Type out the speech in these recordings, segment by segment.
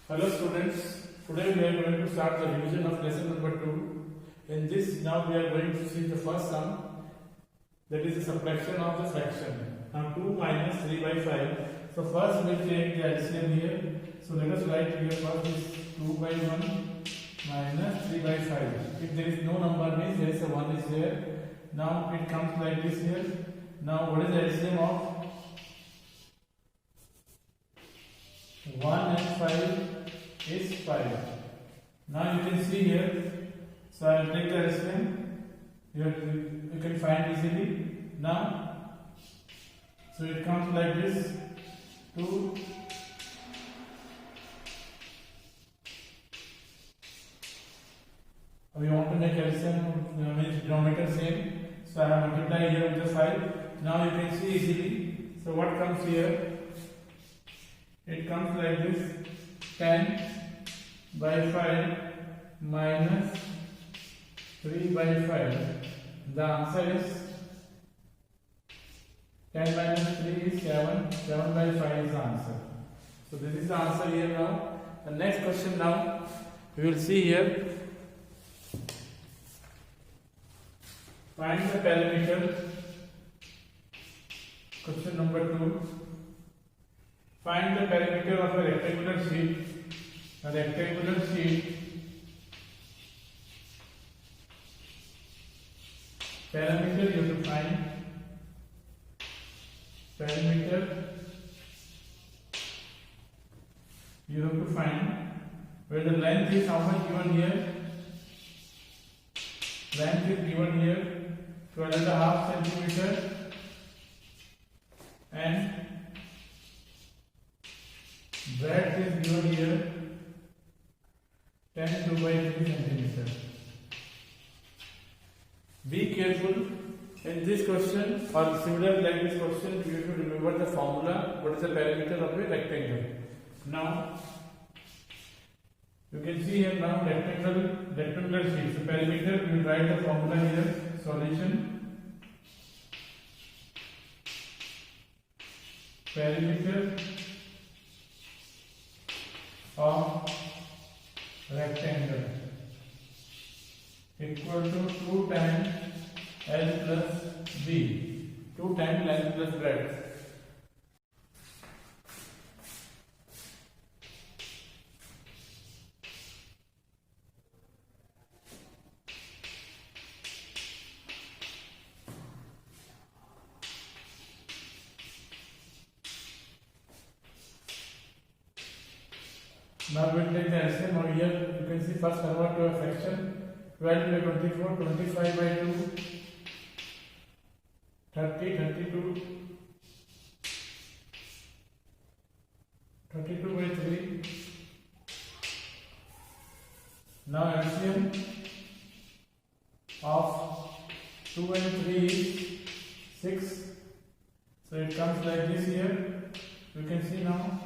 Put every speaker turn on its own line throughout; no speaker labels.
Hello students, today we are going to start the revision of lesson number 2. In this now we are going to see the first sum, that is the subtraction of the fraction. Now 2 minus 3 by 5. So first we will take the LCM here. So let us write here first is 2 by 1 minus 3 by 5. If there is no number means there is a 1 is there. Now it comes like this here. Now what is the LCM of 1 and 5 is 5. Now you can see here, so I will take the LCM. You can find easily. Now, so it comes like this 2 we want to make LCM means denominator same. So I have multiplied here with the 5. Now you can see easily. So what comes here? It comes like this 10 by 5 minus 3 by 5. The answer is 10 minus 3 is 7. 7 by 5 is the answer. So this is the answer here now. The next question now we will see here. Find the perimeter. Question number 2. Find the perimeter of a rectangular sheet. A rectangular sheet. Perimeter you have to find. Perimeter you have to find. Where the length is how much given here? Length is given here 12.5 centimeter and breadth is given here 10 by 3 centimeter. Be careful in this question or similar like this question. You should remember the formula. What is the perimeter of a rectangle? Now you can see here now rectangular sheet. So perimeter, we will write the formula here. Solution. Perimeter of rectangle equal to 2 times L plus B. 2 times length plus breadth. Now we will take the LCM. Over here you can see first convert to a fraction. 12 by 24, 25 by 2, 30, 32, 32 by 3. Now LCM of 2 and 3 is 6. So it comes like this here. You can see now.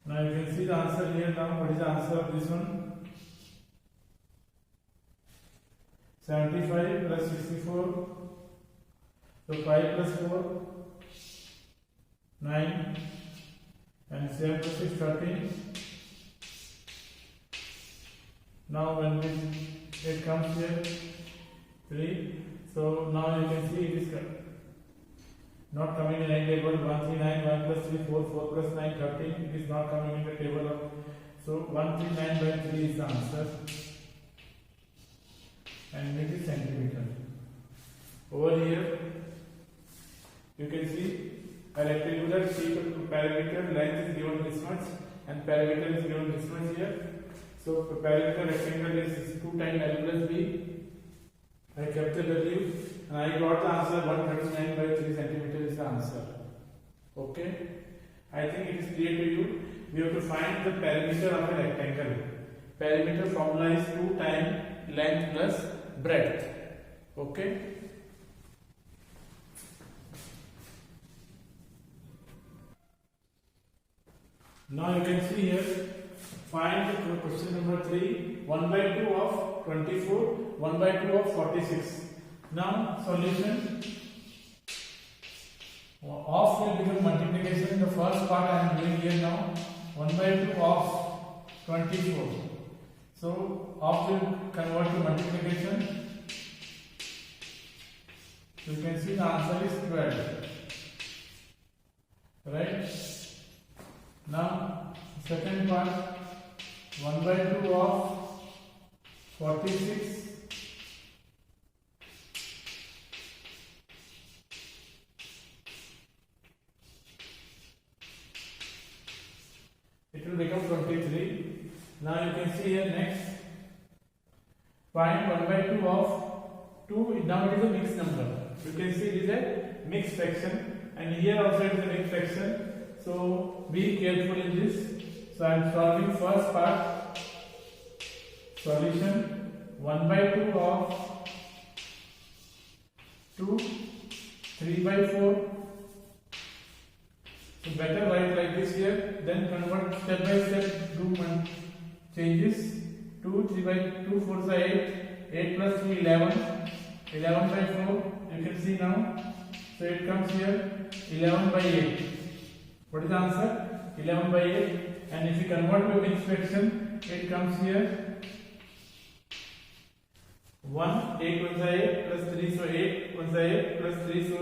Now you can see the answer here now. What is the answer of this one? 75 plus 64. So 5 plus 4, 9. And 7 plus 6, 13. Now when it comes here, 3. So now you can see it is not coming in any table. 139, 1 plus 3, 4, 4 plus 9, 13. It is not coming in the table of. So 139 by 3 is the answer. And it is centimeter. Over here, you can see a rectangular sheet of perimeter. Length is given this much, and perimeter is given this much here. So perimeter rectangle is 2 times L plus B. I kept the value and I got the answer 139 by 3 centimeter is the answer. Okay, I think it is clear to you. we have to find the perimeter of a rectangle. Perimeter formula is 2 times length plus breadth. Okay. Now you can see here, find the question number 3, 1 by 2 of 24, 1 by 2 of 46. Now solution of will become multiplication. The first part I am doing here now, 1 by 2 of 24. So of will convert to multiplication. So you can see the answer is 12. Right? Now second part, 1 by 2 of 46. It will become 23. Now you can see here next. Find 1 by 2 of 2. Now it is a mixed number. You can see it is a mixed fraction, and here also it is a mixed fraction. So be careful in this. So I am solving first part. Solution 1 by 2 of 2, 3 by 4. So better write like this here, then convert step by step, do changes. 2, 3 by 2, 4 is 8, 8 plus 3, 11, 11 by 4, you can see now. So it comes here 11 by 8. What is the answer? 11 by 8. And if you convert to a mixed fraction, it comes here 1, 8 1 is 8 plus 3, so 8 1 is 8 plus 3, so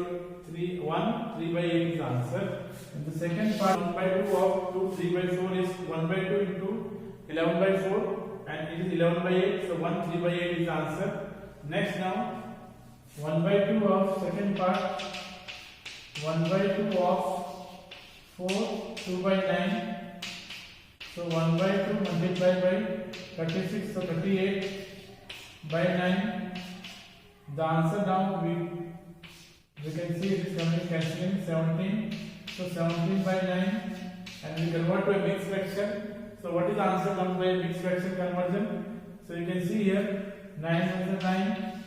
3, 1, 3 by 8 is the answer. And the second part, 1 by 2 of 2, 3 by 4 is 1 by 2 into 11 by 4, and it is 11 by 8, so 1, 3 by 8 is the answer. Next now, 1 by 2 of second part, 1 by 2 of 4, 2 by 9, so 1 by 2 multiplied by 36, so 38 by 9. The answer now we can see it is coming cancelling 17, so 17 by 9, and we convert to a mixed fraction. So what is the answer comes by mixed fraction conversion? So you can see here 9 is 9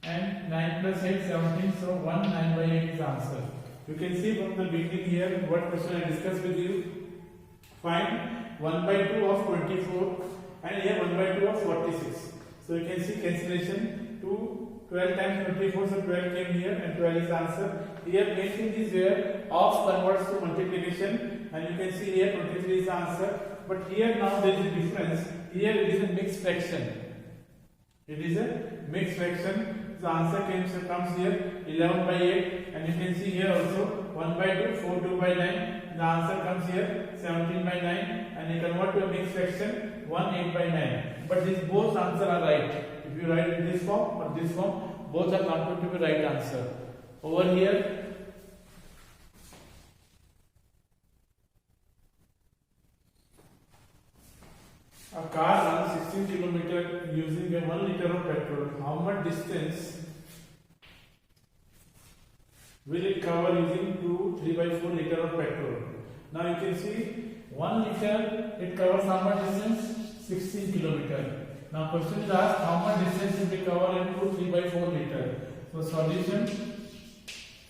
and 9 plus 8 17, so 1 9 by 8 is the answer. You can see from the beginning here what question I discussed with you. Find 1 by 2 of 24 and here 1 by 2 of 46. So you can see cancellation 12 times 24, so 12 came here and 12 is the answer. Here main thing is where of converts to multiplication, and you can see here 23 is the answer. But here now there is a difference. Here it is a mixed fraction. It is a mixed fraction. The answer comes here 11 by 8, and you can see here also 1 by 2, 4 2 by 9. The answer comes here 17 by 9, and you convert to a mixed fraction 1 8 by 9. But these both answers are right. If you write in this form or this form, both are not going to be right answer. Over here, a car runs 16 km using a 1 liter of petrol. How much distance will it cover using 2 3 by 4 liter of petrol? Now you can see 1 liter, it covers how much distance? 16 km. Now question is asked how much distance will be covered in 2 3 by 4 liter. So solution,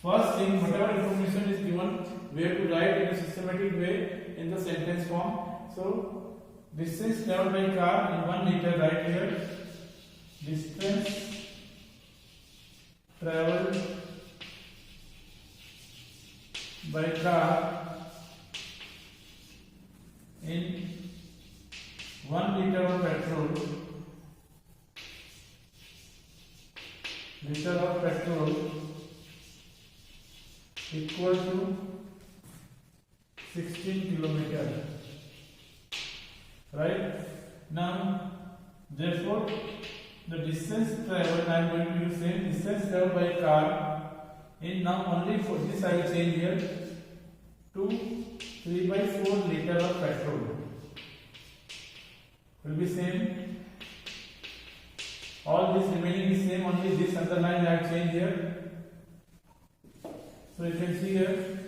first thing, whatever information is given, we have to write in a systematic way in the sentence form. So distance traveled by car in 1 liter, right here. Distance traveled by car in 1 liter of petrol. Liter of petrol equal to 16 km. Right? Now, therefore, the distance traveled, I am going to use same distance traveled by car in now only for this I will change here to 3 by 4 liter of petrol. Will be same. All this remaining is same, only this underline I have changed here. So you can see here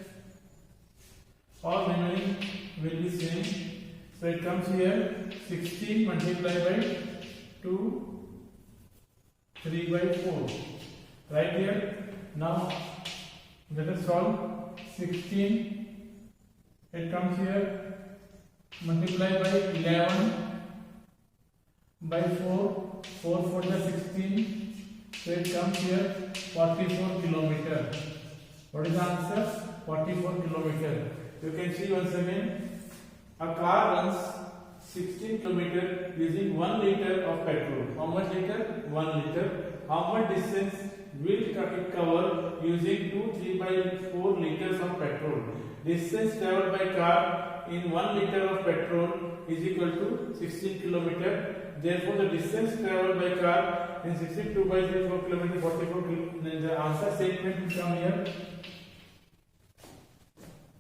all remaining will be same. So it comes here 16 multiplied by 2, 3 by 4. Right here. Now let us solve 16. It comes here multiplied by 11 by 4. 4 4 is 16. So it comes here 44 kilometer. What is the answer? 44 kilometer. You can see once again, a car runs 16 kilometer using 1 liter of petrol. How much liter? 1 liter. How much distance will it cover using 3 by 4 liters of petrol? Distance traveled by car in 1 liter of petrol is equal to 16 kilometer. Therefore, the distance traveled by car in 62 by 4 kilometer, 44 kilometer. The answer statement will come here.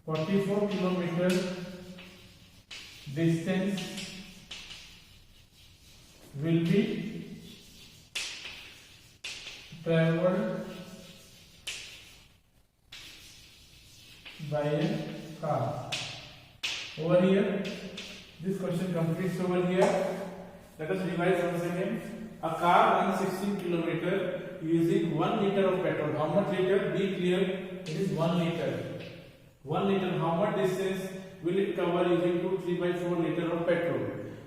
44 kilometer distance will be traveled by a car. Over here, this question completes over here. Let us revise once again. A car runs 16 kilometer using 1 liter of petrol. How much liter? Be clear. It is 1 liter. 1 liter. How much distance will it cover using 3 by 4 liter of petrol?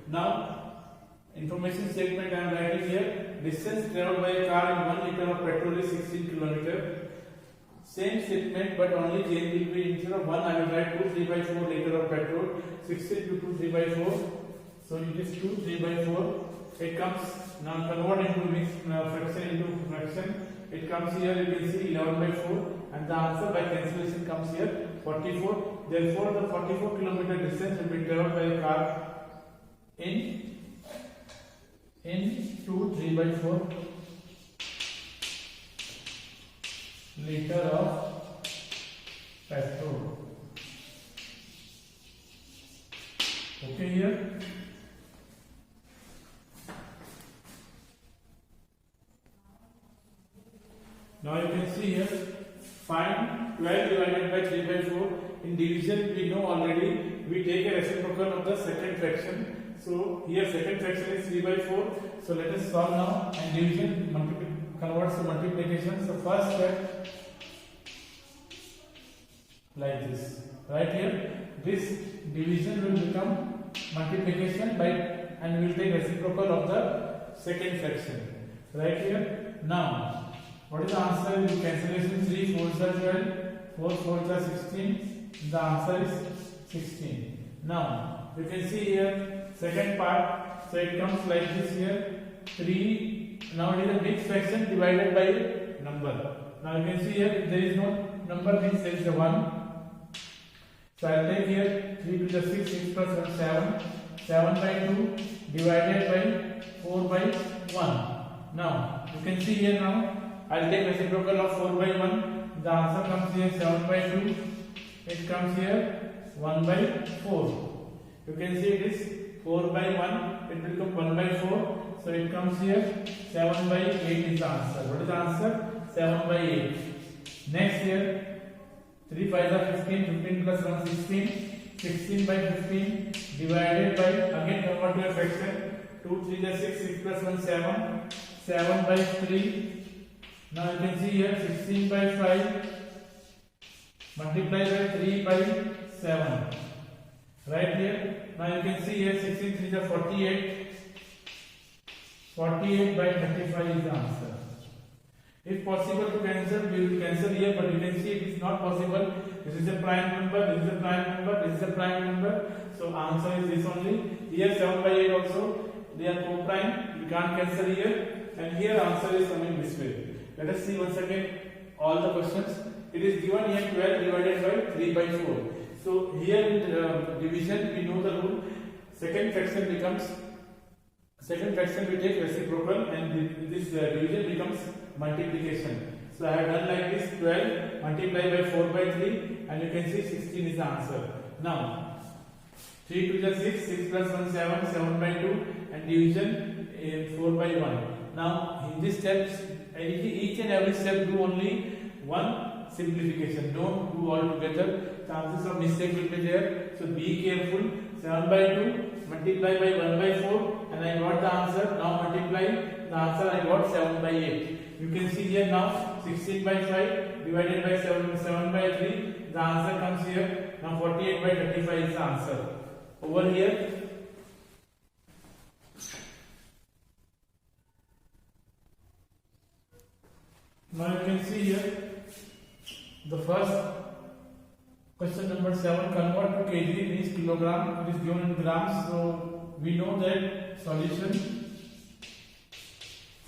Now, information statement I am writing here. Distance traveled by a car in 1 liter of petrol is 16 kilometer. Same statement, but only change will be instead of 1 I will write 3 by 4 liter of petrol. 16 to 3 by 4. So it is 3 by 4. It comes now convert into mixed fraction into fraction. It comes here, you can see 11 by 4, and the answer by cancellation comes here 44. Therefore, the 44 kilometer distance will be traveled by a car in 3 by 4 liter of petrol. Okay here. Now you can see here, find 12 divided by 3 by 4. In division we know already, we take a reciprocal of the second fraction. So here second fraction is 3 by 4. So let us solve now, and division converts to multiplication. So first step like this. Right here, this division will become multiplication by, and we will take reciprocal of the second fraction. Right here. Now what is the answer? In cancellation, 3 4s are 12, 4 4s are 16. The answer is 16. Now you can see here second part. So it comes like this here. 3. Now it is a mixed fraction divided by number. Now you can see here there is no number, means there is a 1. So I will take here 3 to the 6, 6 plus 1 7. 7 by 2 divided by 4 by 1. Now you can see here now. I will take reciprocal of 4 by 1. The answer comes here 7 by 2. It comes here 1 by 4. You can see it is 4 by 1. It will become 1 by 4. So it comes here 7 by 8 is the answer. What is the answer? 7 by 8. Next here 3 5 are 15. 15 plus 1 16. 16 by 15 divided by, again convert to a fraction. 2 3 is 6. 6 plus 1 7. 7 by 3. Now you can see here 16 by 5 multiplied by 3 by 7. Right here. Now you can see here 16 3 is 48. 48 by 35 is the answer. If possible to cancel, we will cancel here, but you can see it is not possible. This is a prime number, this is a prime number, this is a prime number. So answer is this only. Here 7 by 8 also, they are co-prime. We can't cancel here. And here answer is coming this way. Let us see once again all the questions. It is given here 12 divided by 3 by 4. So here in division we know the rule. Second fraction we take reciprocal, and this division becomes multiplication. So I have done like this, 12 multiplied by 4 by 3, and you can see 16 is the answer. Now 3 to the 6, 6 plus 1 7, 7 by 2, and division 4 by 1. Now in this steps, each and every step do only one simplification. Don't do all together. chances of mistake will be there. So be careful. 7 by 2 multiply by 1 by 4 and I got the answer. Now multiply the answer, I got 7 by 8. You can see here now 16 by 5 divided by 7 by 3. The answer comes here. Now 48 by 35 is the answer. Over here. Now you can see here the first question number 7, convert to kg means kilogram. It is given in grams, so we know that solution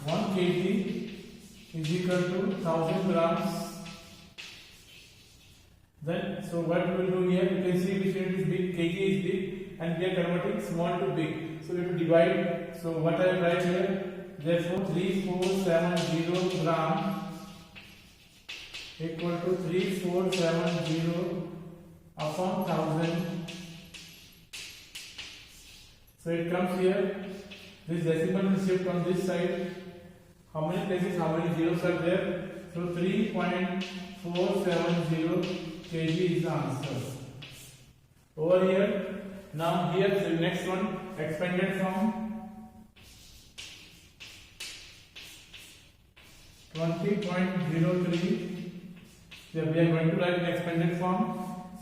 1 kg is equal to 1000 grams. Then, so what we will do here, you can see which unit is big, kg is big, and we are converting small to big. So we have to divide. So what I will write here, therefore 3470 gram equal to 3470 upon 1000. So it comes here. This decimal will shift on this side. How many places, how many zeros are there? So 3.470 kg is the answer. Over here, now here the next one, expanded form 20.03. We are going to write in expanded form.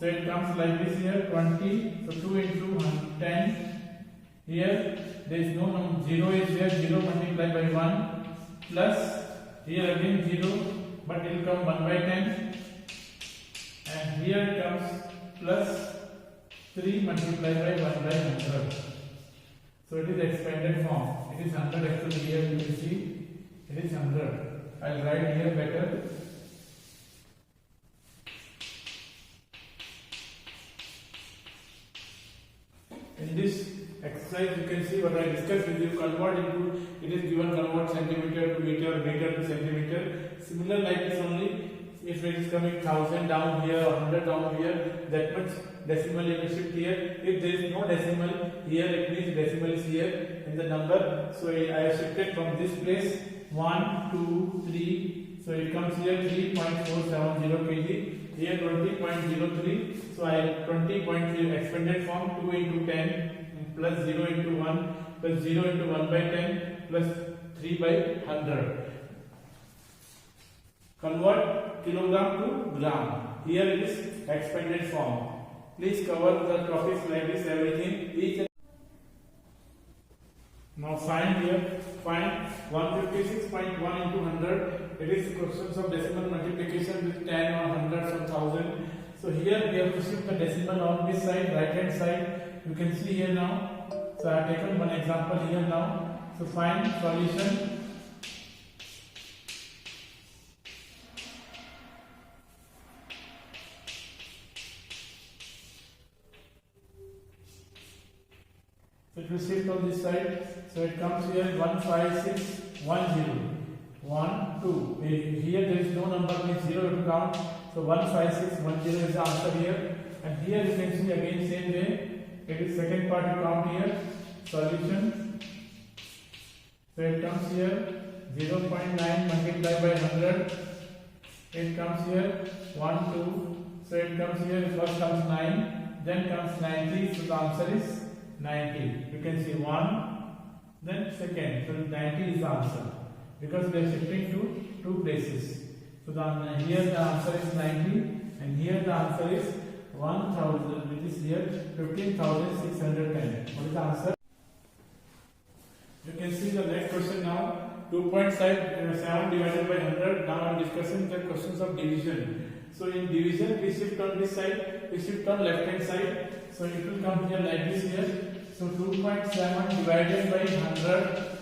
So it comes like this here 20. So 2 into 10. Here there is no number, 0 is there, 0 multiplied by 1 plus here again 0, but it will come 1 by 10. And here it comes plus 3 multiplied by 1 by 100. So it is expanded form. It is 100 actually here you will see. It is 100. I will write here better. In this exercise you can see what I discussed with you, convert into, it is given convert centimeter to meter, meter to centimeter. Similar like this only. If it is coming 1000 down here or 100 down here, that much decimal you will shift here. If there is no decimal here, it means decimal is here in the number. So I have shifted from this place 1, 2, 3. So it comes here 3.470 kg. Here 20.03. So I have 20.3 expanded form 2 into 10 plus 0 into 1 plus 0 into 1 by 10 plus 3 by 100. Convert kilogram to gram. Here it is expanded form. Please cover the topics like this, everything. Now find here, find 156.1 into 100. It is questions of decimal multiplication with 10 or 100 or 1000. So here we have to shift the decimal on this side, right hand side. You can see here now. So I have taken one example here now. So find solution. It will shift on this side. So it comes here 15610. 1, 2. Here there is no number, means 0 to count. So 15610 is the answer here. And here you can see again same way. It is second part to count here. Solution. So it comes here 0.9 multiplied by 100. It comes here 1, 2. So it comes here, first comes 9, then comes 90. So the answer is 90. You can see 1, then second. So 90 is the answer because we are shifting to 2 places. So here the answer is 90 and here the answer is 1000, which is here 15,610. What is the answer? You can see the next question now. 2.7 divided by 100. Now I am discussing the questions of division. So in division we shift on this side, we shift on left hand side. So it will come here like this here. So 2.7 divided by 100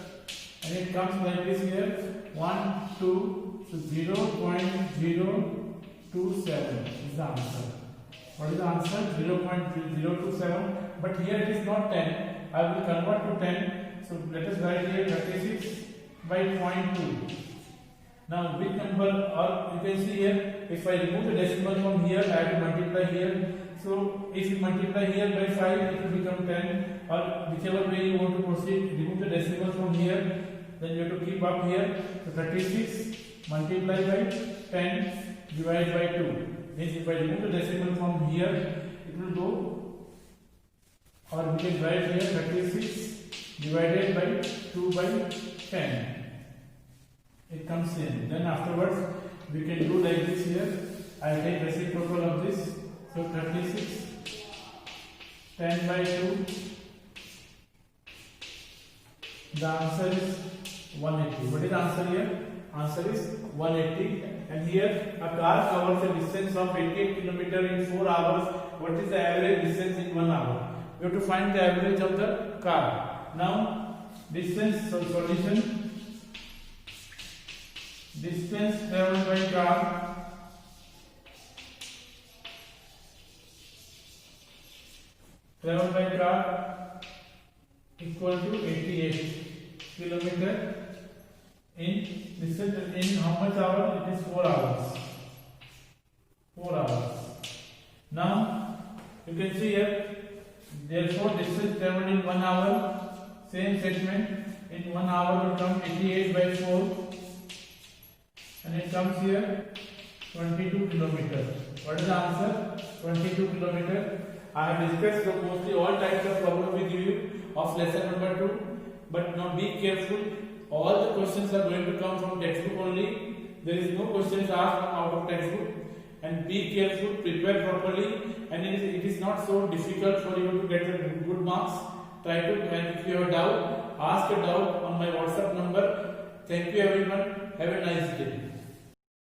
and it comes like this here 1, 2, so 0.027 is the answer. What is the answer? 0.027, but here it is not 10. I will convert to 10. So let us write here 36 by 0.2. Now which number, or you can see here, if I remove the decimal from here, I have to multiply here. So if you multiply here by 5, it will become 10, or whichever way you want to proceed, remove the decimal from here, then you have to keep up here. So 36 multiplied by 10 divided by 2. Means if I remove the decimal from here, it will go, or we can write here 36 divided by 2 by 10. It comes in. Then afterwards we can do like this here. I take reciprocal of this. So 36 10 by 2. The answer is 180. What is the answer here? Answer is 180. And here a car covers a distance of 88 km in 4 hours. What is the average distance in 1 hour? We have to find the average of the car. Now distance, so solution. Distance traveled by car equal to 88 kilometer in distance in how much hour? It is 4 hours. 4 hours. Now you can see here, therefore distance traveled in 1 hour, same statement, in 1 hour will come 88 by 4 and it comes here 22 kilometer. What is the answer? 22 kilometer. I have discussed mostly all types of problems with you of lesson number 2, but now be careful. All the questions are going to come from textbook only. There is no questions asked out of textbook. And be careful, prepare properly, and it is not so difficult for you to get the good marks. Try to, and if you have a doubt, ask a doubt on my WhatsApp number. Thank you everyone. Have a nice day.